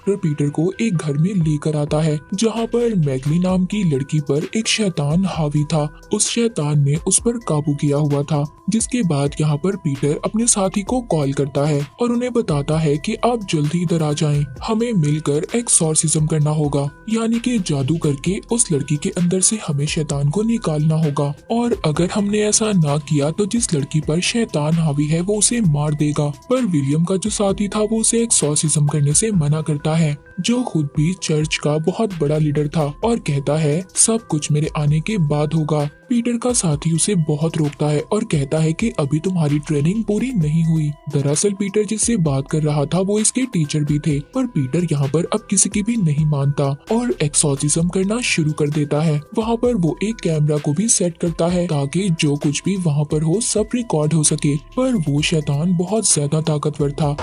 Doctor Peter को एक घर में लेकर आता है जहाँ पर मैगली नाम की लड़की पर एक शैतान हावी था। उस शैतान ने उस पर काबू किया हुआ था, जिसके बाद यहाँ पर पीटर अपने साथी को कॉल करता है और उन्हें बताता है कि आप जल्दी इधर आ जाएं, हमें मिलकर एक्सॉर्सिज्म करना होगा, यानी कि जादू करके उस लड़की के अंदर से हमें शैतान को निकालना होगा। और अगर हमने ऐसा ना किया तो जिस लड़की पर शैतान हावी है वो उसे मार देगा। पर विलियम का जो साथी था वो उसे एक्सॉर्सिज्म करने से मना करता है, जो खुद भी चर्च का बहुत बड़ा लीडर था, और कहता है सब कुछ मेरे आने के बाद होगा। पीटर का साथी उसे बहुत रोकता है और कहता है कि अभी तुम्हारी ट्रेनिंग पूरी नहीं हुई। दरअसल पीटर जिससे बात कर रहा था वो इसके टीचर भी थे, पर पीटर यहाँ पर अब किसी की भी नहीं मानता और एक्सॉर्सिज्म करना शुरू कर देता है। वहाँ पर वो एक कैमरा को भी सेट करता है ताकि जो कुछ भी वहाँ पर हो सब रिकॉर्ड हो सके। पर वो शैतान बहुत ज्यादा ताकतवर था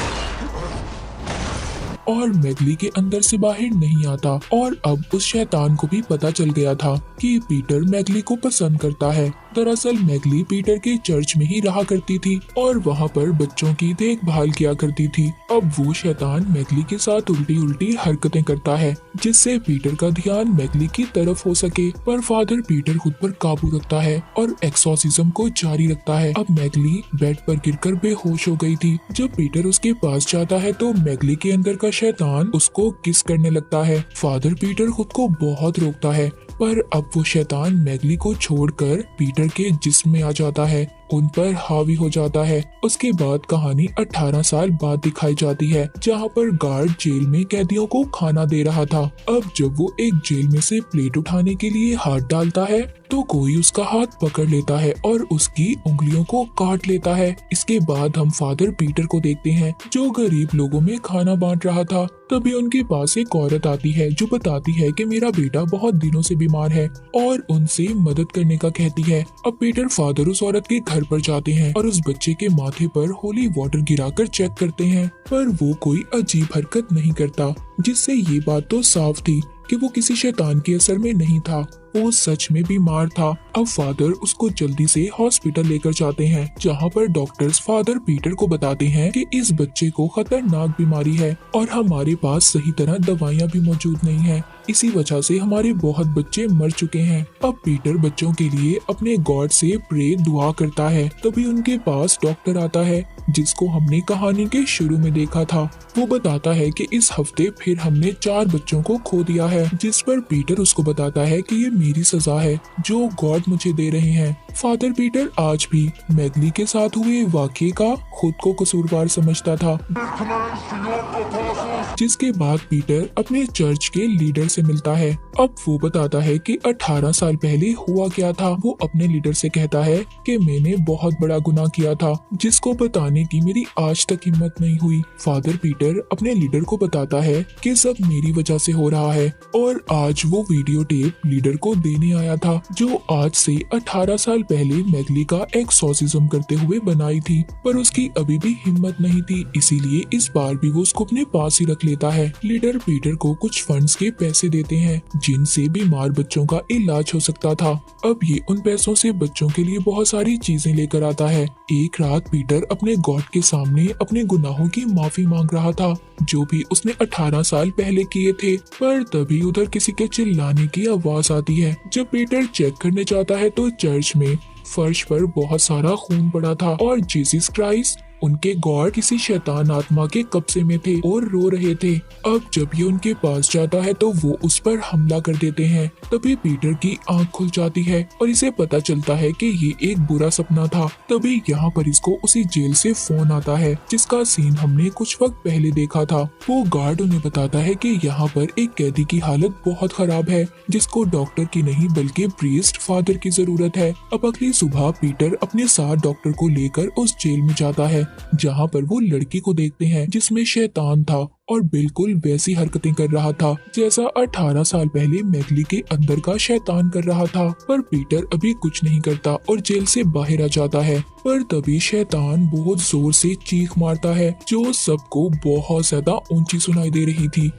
और मैगली के अंदर से बाहर नहीं आता, और अब उस शैतान को भी पता चल गया था कि पीटर मैगली को पसंद करता है। दरअसल मैगली पीटर के चर्च में ही रहा करती थी और वहाँ पर बच्चों की देखभाल किया करती थी। अब वो शैतान मैगली के साथ उल्टी उल्टी हरकतें करता है जिससे पीटर का ध्यान मैगली की तरफ हो सके, पर फादर पीटर खुद पर काबू रखता है और एक्सॉर्सिज्म को जारी रखता है। अब मैगली बेड पर गिरकर बेहोश हो गई थी। जब पीटर उसके पास जाता है तो मैगली के अंदर का शैतान उसको किस करने लगता है। फादर पीटर खुद को बहुत रोकता है, पर अब वो शैतान मैगली को छोड़कर पीटर के जिस्म में आ जाता है, उन पर हावी हो जाता है। उसके बाद कहानी 18 साल बाद दिखाई जाती है जहाँ पर गार्ड जेल में कैदियों को खाना दे रहा था। अब जब वो एक जेल में से प्लेट उठाने के लिए हाथ डालता है तो कोई उसका हाथ पकड़ लेता है और उसकी उंगलियों को काट लेता है। इसके बाद हम फादर पीटर को देखते हैं जो गरीब लोगों में खाना बांट रहा था। तभी उनके पास एक औरत आती है जो बताती है कि मेरा बेटा बहुत दिनों से बीमार है और उनसे मदद करने का कहती है। अब पीटर फादर उस औरत के घर पर जाते हैं और उस बच्चे के माथे पर होली वाटर गिराकर चेक करते हैं, पर वो कोई अजीब हरकत नहीं करता, जिससे ये बात तो साफ थी कि वो किसी शैतान के असर में नहीं था, वो सच में बीमार था। अब फादर उसको जल्दी से हॉस्पिटल लेकर जाते हैं जहाँ पर डॉक्टर्स फादर पीटर को बताते हैं कि इस बच्चे को खतरनाक बीमारी है और हमारे पास सही तरह दवाइयाँ भी मौजूद नहीं है, इसी वजह से हमारे बहुत बच्चे मर चुके हैं। अब पीटर बच्चों के लिए अपने गॉड से प्रे दुआ करता है। तभी उनके पास डॉक्टर आता है जिसको हमने कहानी के शुरू में देखा था। वो बताता है कि इस हफ्ते फिर हमने 4 बच्चों को खो दिया है, जिस पर पीटर उसको बताता है कि ये मेरी सजा है जो गॉड मुझे दे रहे हैं। फादर पीटर आज भी मैगली के साथ हुए वाकये का खुद को कसूरवार समझता था। जिसके बाद पीटर अपने चर्च के लीडर से मिलता है। अब वो बताता है कि 18 साल पहले हुआ क्या था। वो अपने लीडर से कहता है कि मैंने बहुत बड़ा गुनाह किया था जिसको बताने की मेरी आज तक हिम्मत नहीं हुई। फादर पीटर अपने लीडर को बताता है कि सब मेरी वजह से हो रहा है और आज वो वीडियो टेप लीडर को देने आया था जो आज से 18 साल पहले मैगली का एक्सॉर्सिज्म करते हुए बनाई थी, पर उसकी अभी भी हिम्मत नहीं थी, इसीलिए इस बार भी वो उसको अपने पास ही रख लेता है। लीडर पीटर को कुछ फंड्स के पैसे देते हैं जिनसे बीमार बच्चों का इलाज हो सकता था। अब ये उन पैसों से बच्चों के लिए बहुत सारी चीजें लेकर आता है। एक रात पीटर अपने गॉड के सामने अपने गुनाहों की माफी मांग रहा था जो भी उसने 18 साल पहले किए थे, पर तभी उधर किसी के चिल्लाने की आवाज आती है। जब पीटर चेक करने जाता है तो चर्च में फर्श पर बहुत सारा खून पड़ा था और जीसस क्राइस्ट उनके गॉड किसी शैतान आत्मा के कब्जे में थे और रो रहे थे। अब जब ये उनके पास जाता है तो वो उस पर हमला कर देते हैं। तभी पीटर की आंख खुल जाती है और इसे पता चलता है कि ये एक बुरा सपना था। तभी यहाँ पर इसको उसी जेल से फोन आता है जिसका सीन हमने कुछ वक्त पहले देखा था। वो गार्ड उन्हें बताता है कि यहाँ पर एक कैदी की हालत बहुत खराब है जिसको डॉक्टर की नहीं बल्कि प्रीस्ट फादर की जरूरत है। अब अगली सुबह पीटर अपने साथ डॉक्टर को लेकर उस जेल में जाता है जहाँ पर वो लड़की को देखते हैं जिसमें शैतान था और बिल्कुल वैसी हरकतें कर रहा था जैसा 18 साल पहले मैगली के अंदर का शैतान कर रहा था। पर पीटर अभी कुछ नहीं करता और जेल से बाहर आ जाता है। पर तभी शैतान बहुत जोर से चीख मारता है जो सबको बहुत ज्यादा ऊंची सुनाई दे रही थी।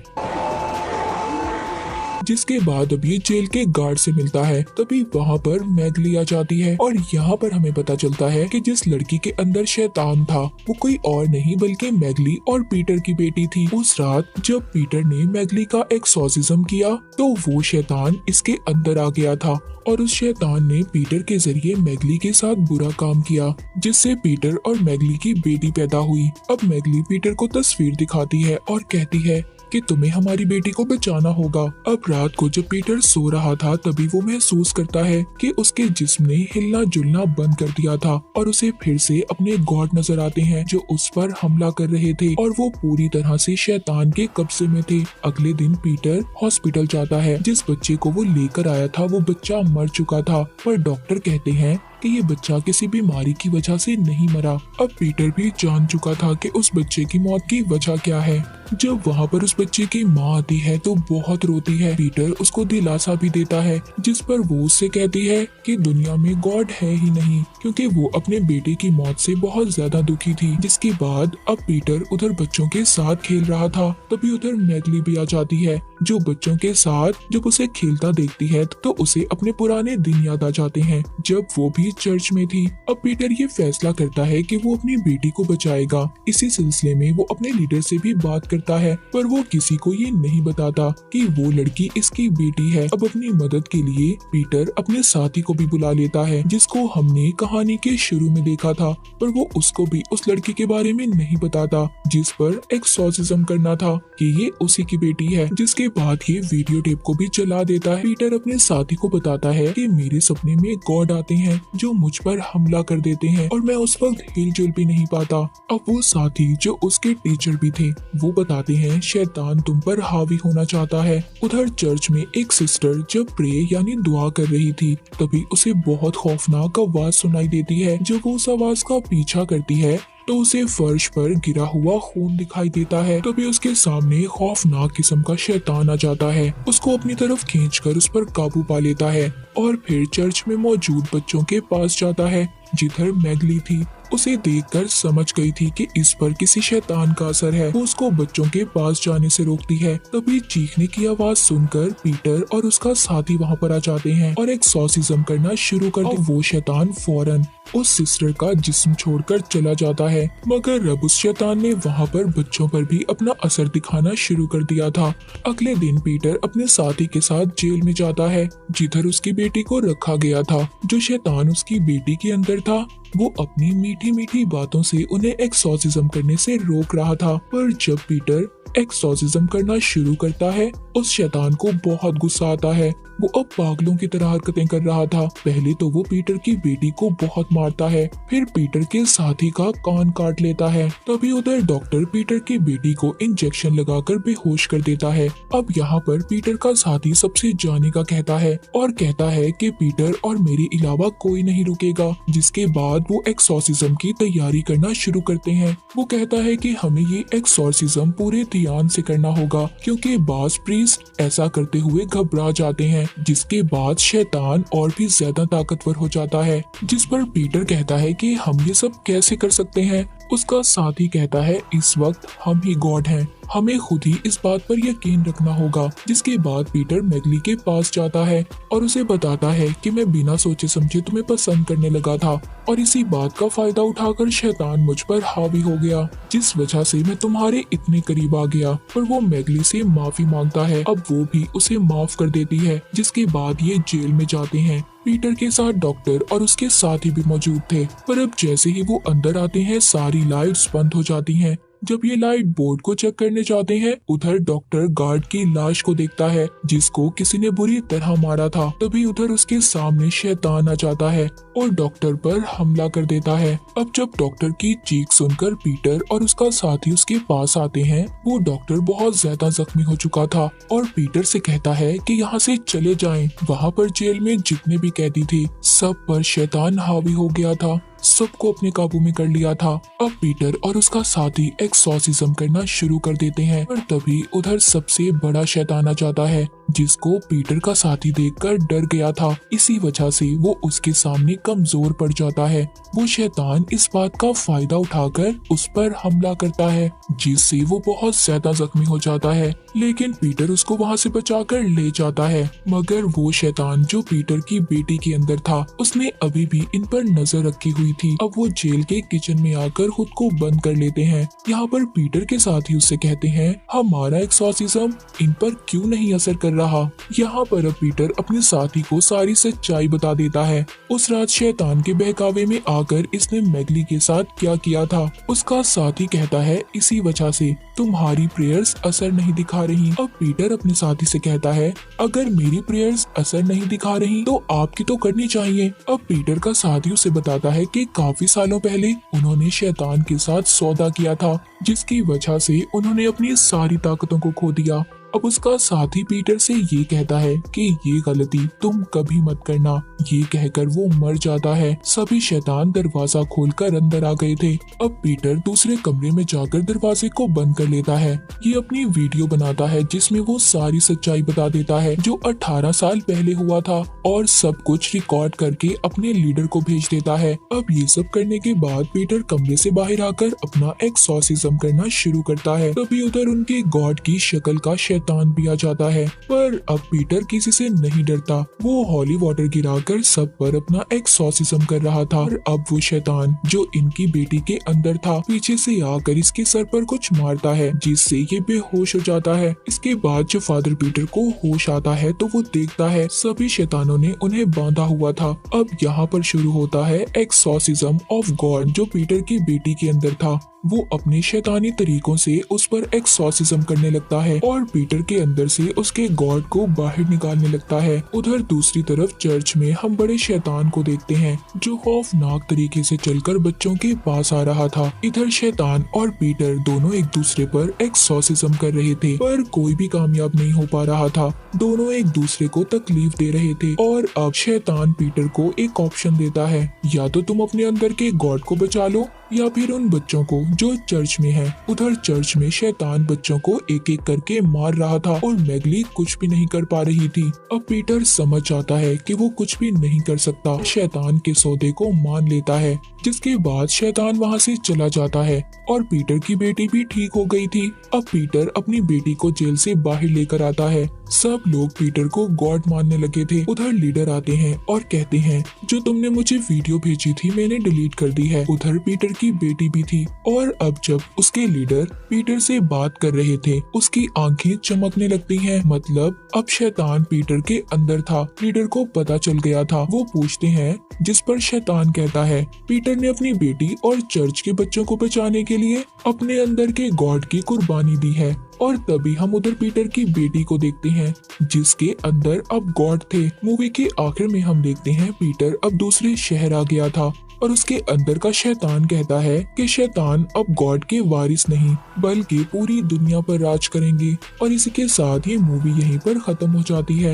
जिसके बाद अब ये जेल के गार्ड से मिलता है। तभी वहाँ पर मैगली आ जाती है और यहाँ पर हमें पता चलता है कि जिस लड़की के अंदर शैतान था वो कोई और नहीं बल्कि मैगली और पीटर की बेटी थी। उस रात जब पीटर ने मैगली का एक्सॉर्सिज्म किया तो वो शैतान इसके अंदर आ गया था और उस शैतान ने पीटर के जरिए मैगली के साथ बुरा काम किया, जिससे पीटर और मैगली की बेटी पैदा हुई। अब मैगली पीटर को तस्वीर दिखाती है और कहती है कि तुम्हें हमारी बेटी को बचाना होगा। अब रात को जब पीटर सो रहा था तभी वो महसूस करता है कि उसके जिस्म ने हिलना जुलना बंद कर दिया था और उसे फिर से अपने गॉड नजर आते हैं जो उस पर हमला कर रहे थे और वो पूरी तरह से शैतान के कब्जे में थे। अगले दिन पीटर हॉस्पिटल जाता है। जिस बच्चे को वो लेकर आया था वो बच्चा मर चुका था, पर डॉक्टर कहते हैं कि ये बच्चा किसी बीमारी की वजह से नहीं मरा। अब पीटर भी जान चुका था कि उस बच्चे की मौत की वजह क्या है। जब वहाँ पर उस बच्चे की माँ आती है तो बहुत रोती है। पीटर उसको दिलासा भी देता है, जिस पर वो उससे कहती है कि दुनिया में गॉड है ही नहीं, क्योंकि वो अपने बेटे की मौत से बहुत ज्यादा दुखी थी। जिसके बाद अब पीटर उधर बच्चों के साथ खेल रहा था, तभी उधर मैगली भी आ जाती है जो बच्चों के साथ जब उसे खेलता देखती है तो उसे अपने पुराने दिन याद आ जाते हैं जब वो भी चर्च में थी। अब पीटर ये फैसला करता है कि वो अपनी बेटी को बचाएगा। इसी सिलसिले में वो अपने लीडर से भी बात करता है, पर वो किसी को ये नहीं बताता कि वो लड़की इसकी बेटी है। अब अपनी मदद के लिए पीटर अपने साथी को भी बुला लेता है जिसको हमने कहानी के शुरू में देखा था, पर वो उसको भी उस लड़की के बारे में नहीं बताता जिस पर एक्सॉर्सिज्म करना था कि ये उसी की बेटी है। जिसके बाद ये वीडियो टेप को भी चला देता है। पीटर अपने साथी को बताता है कि मेरे सपने में गॉड आते हैं जो मुझ पर हमला कर देते हैं और मैं उस वक्त हिलजुल भी नहीं पाता। अब वो साथी जो उसके टीचर भी थे वो बताते हैं शैतान तुम पर हावी होना चाहता है। उधर चर्च में एक सिस्टर जब प्रे यानी दुआ कर रही थी तभी उसे बहुत खौफनाक आवाज सुनाई देती है। जब वो उस आवाज का पीछा करती है तो उसे फर्श पर गिरा हुआ खून दिखाई देता है। तभी उसके सामने खौफनाक किस्म का शैतान आ जाता है, उसको अपनी तरफ खींचकर उस पर काबू पा लेता है और फिर चर्च में मौजूद बच्चों के पास जाता है जिधर मैगली थी। उसे देखकर समझ गई थी कि इस पर किसी शैतान का असर है। वो उसको बच्चों के पास जाने से रोकती है। तभी चीखने की आवाज सुनकर पीटर और उसका साथी वहाँ पर आ जाते हैं और एक्सॉर्सिज्म करना शुरू कर देते। वो शैतान फौरन उस सिस्टर का जिस्म छोड़कर चला जाता है, मगर अब उस शैतान ने वहाँ पर बच्चों पर भी अपना असर दिखाना शुरू कर दिया था। अगले दिन पीटर अपने साथी के साथ जेल में जाता है जिधर उसकी बेटी को रखा गया था। जो शैतान उसकी बेटी के अंदर था वो अपनी मीठी मीठी बातों से उन्हें एक्सॉर्सिज्म करने से रोक रहा था, पर जब पीटर एक्सॉर्सिज्म करना शुरू करता है उस शैतान को बहुत गुस्सा आता है। वो अब पागलों की तरह हरकतें कर रहा था। पहले तो वो पीटर की बेटी को बहुत मारता है, फिर पीटर के साथी का कान काट लेता है। तभी उधर डॉक्टर पीटर की बेटी को इंजेक्शन लगाकर बेहोश कर देता है। अब यहाँ पर पीटर का साथी सबसे जाने का कहता है और कहता है कि पीटर और मेरे अलावा कोई नहीं रुकेगा। जिसके बाद वो एक्सॉर्सिज्म की तैयारी करना शुरू करते हैं। वो कहता है कि हमें ये एक्सॉर्सिज्म पूरे ध्यान से करना होगा क्योंकि बास प्रीस्ट ऐसा करते हुए घबरा जाते हैं। जिसके बाद शैतान और भी ज्यादा ताकतवर हो जाता है, जिस पर पीटर कहता है कि हम ये सब कैसे कर सकते हैं। उसका साथी कहता है इस वक्त हम ही गॉड हैं, हमें खुद ही इस बात पर यकीन रखना होगा। जिसके बाद पीटर मैगली के पास जाता है और उसे बताता है कि मैं बिना सोचे समझे तुम्हें पसंद करने लगा था और इसी बात का फायदा उठाकर शैतान मुझ पर हावी हो गया, जिस वजह से मैं तुम्हारे इतने करीब आ गया। पर वो मैगली से माफी मांगता है। अब वो भी उसे माफ कर देती है। जिसके बाद ये जेल में जाते हैं। पीटर के साथ डॉक्टर और उसके साथी भी मौजूद थे, पर अब जैसे ही वो अंदर आते हैं सारी लाइट्स बंद हो जाती हैं। जब ये लाइट बोर्ड को चेक करने जाते हैं उधर डॉक्टर गार्ड की लाश को देखता है जिसको किसी ने बुरी तरह मारा था। तभी उधर उसके सामने शैतान आ जाता है और डॉक्टर पर हमला कर देता है। अब जब डॉक्टर की चीख सुनकर पीटर और उसका साथी उसके पास आते हैं, वो डॉक्टर बहुत ज्यादा जख्मी हो चुका था और पीटर से कहता है कि यहाँ से चले जाएं। वहाँ पर जेल में जितने भी कैदी थे सब पर शैतान हावी हो गया था, सबको अपने काबू में कर लिया था। अब पीटर और उसका साथी एक्सॉर्सिज्म करना शुरू कर देते हैं, पर तभी उधर सबसे बड़ा शैतान आ जाता है जिसको पीटर का साथी देखकर डर गया था। इसी वजह से वो उसके सामने कमजोर पड़ जाता है। वो शैतान इस बात का फायदा उठाकर उस पर हमला करता है, जिससे वो बहुत ज्यादा जख्मी हो जाता है। लेकिन पीटर उसको वहाँ से बचाकर ले जाता है। मगर वो शैतान जो पीटर की बेटी के अंदर था, उसने अभी भी इन पर नजर रखी हुई थी। अब वो जेल के किचन में आकर खुद को बंद कर लेते हैं। यहाँ पर पीटर के साथी उससे कहते हैं, हमारा एक्सॉर्सिज्म इन पर क्यों नहीं असर कर रहा। यहाँ पर अब पीटर अपने साथी को सारी सच्चाई बता देता है। उस रात शैतान के बहकावे में आकर इसने मैगली के साथ क्या किया था। उसका साथी कहता है, इसी वजह से तुम्हारी प्रेयर्स असर नहीं दिखा रही। अब पीटर अपने साथी से कहता है, अगर मेरी प्रेयर्स असर नहीं दिखा रही तो आपकी तो करनी चाहिए। अब पीटर का साथी उसे बताता है कि काफी सालों पहले उन्होंने शैतान के साथ सौदा किया था, जिसकी वजह से उन्होंने अपनी सारी ताकतों को खो दिया। अब उसका साथी पीटर से ये कहता है कि ये गलती तुम कभी मत करना। ये कहकर वो मर जाता है। सभी शैतान दरवाजा खोलकर अंदर आ गए थे। अब पीटर दूसरे कमरे में जाकर दरवाजे को बंद कर लेता है। ये अपनी वीडियो बनाता है जिसमें वो सारी सच्चाई बता देता है जो 18 साल पहले हुआ था, और सब कुछ रिकॉर्ड करके अपने लीडर को भेज देता है। अब ये सब करने के बाद पीटर कमरे से बाहर आकर अपना एक्सॉर्सिज्म करना शुरू करता है। तभी उधर उनके गॉड की शक्ल का शैतान भी आ जाता है। पर अब पीटर किसी से नहीं डरता। वो हॉली वाटर गिराकर सब पर अपना एक्सॉर्सिज्म कर रहा था। और अब वो शैतान जो इनकी बेटी के अंदर था, पीछे से आकर इसके सर पर कुछ मारता है, जिससे ये बेहोश हो जाता है। इसके बाद जब फादर पीटर को होश आता है तो वो देखता है सभी शैतानों ने उन्हें बांधा हुआ था। अब यहाँ पर शुरू होता है एक्सॉर्सिज्म ऑफ गॉड जो पीटर की बेटी के अंदर था। वो अपने शैतानी तरीकों से उस पर एक्सॉर्सिज्म करने लगता है और पीटर के अंदर से उसके गॉड को बाहर निकालने लगता है। उधर दूसरी तरफ चर्च में हम बड़े शैतान को देखते हैं जो खौफनाक तरीके से चलकर बच्चों के पास आ रहा था। इधर शैतान और पीटर दोनों एक दूसरे पर एक्सॉर्सिज्म कर रहे थे, पर कोई भी कामयाब नहीं हो पा रहा था। दोनों एक दूसरे को तकलीफ दे रहे थे। और अब शैतान पीटर को एक ऑप्शन देता है, या तो तुम अपने अंदर के गॉड को बचा लो या फिर उन बच्चों को जो चर्च में हैं। उधर चर्च में शैतान बच्चों को एक एक करके मार रहा था और मैगली कुछ भी नहीं कर पा रही थी। अब पीटर समझ जाता है कि वो कुछ भी नहीं कर सकता। शैतान के सौदे को मान लेता है, जिसके बाद शैतान वहाँ से चला जाता है और पीटर की बेटी भी ठीक हो गई थी। अब पीटर अपनी बेटी को जेल से बाहर लेकर आता है। सब लोग पीटर को गॉड मानने लगे थे। उधर लीडर आते हैं और कहते हैं, जो तुमने मुझे वीडियो भेजी थी मैंने डिलीट कर दी है। उधर पीटर की बेटी भी थी। और अब जब उसके लीडर पीटर से बात कर रहे थे, उसकी आंखें चमकने लगती हैं। मतलब अब शैतान पीटर के अंदर था। लीडर को पता चल गया था। वो पूछते हैं, जिस पर शैतान कहता है, पीटर ने अपनी बेटी और चर्च के बच्चों को बचाने के लिए अपने अंदर के गॉड की कुर्बानी दी है। और तभी हम उधर पीटर की बेटी को देखते हैं जिसके अंदर अब गॉड थे। मूवी के आखिर में हम देखते हैं पीटर अब दूसरे शहर आ गया था और उसके अंदर का शैतान कहता है कि शैतान अब गॉड के वारिस नहीं बल्कि पूरी दुनिया पर राज करेंगे। और इसी के साथ ही मूवी यहीं पर खत्म हो जाती है।